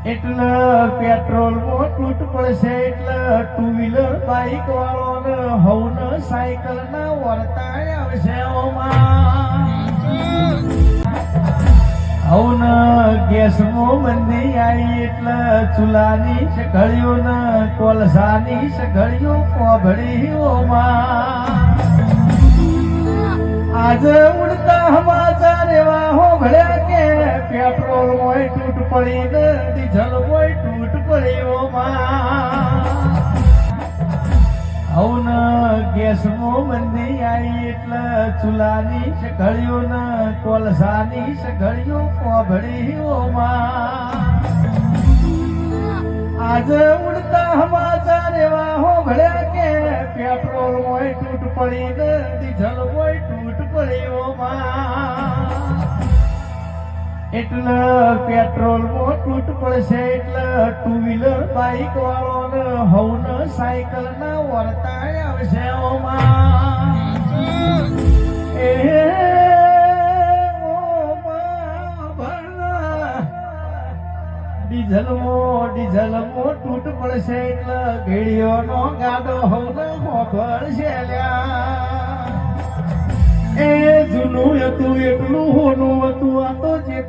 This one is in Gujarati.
એટલે પેટ્રોલ માં તૂટ પડશે એટલે ટુ વ્હીલર બાઈક વાળો ને હવન સાયકલ ના વળતા આવશે હવન ગેસ માં બંધી આવી એટલે ચૂલાની સઘળીઓ ને કોલસાની સઘળીઓ કોભળી આજે ઉડતા સમાચાર એવા હો ભળ્યા કે પેટ્રોલ મોય તૂટ પડી ને ડીઝલ મોય તૂટ પડ્યો હવન ગેસ માં બંધી આવી એટલે ચૂલાની સઘળીઓ ને કોલસાની સઘળીઓ કોભળી આજે ઉડતા સમાચાર એવા હો ભળ્યા કે પેટ્રોલ મોય તૂટ પડી ને ડીઝલ મોય તૂટ પડ્યો એટલે પેટ્રોલ માં તૂટ પડશે એટલે ટુ વ્હીલર બાઈક વાળો ને હવન સાયકલ ના વળતા આવશે ડીઝલ મો તૂટ પડશે એટલે ઘેડીઓ નો ગાડો હવને હોભળશે લ્યા એ જૂનું હતું એટલું હોનું હતું આ તો જે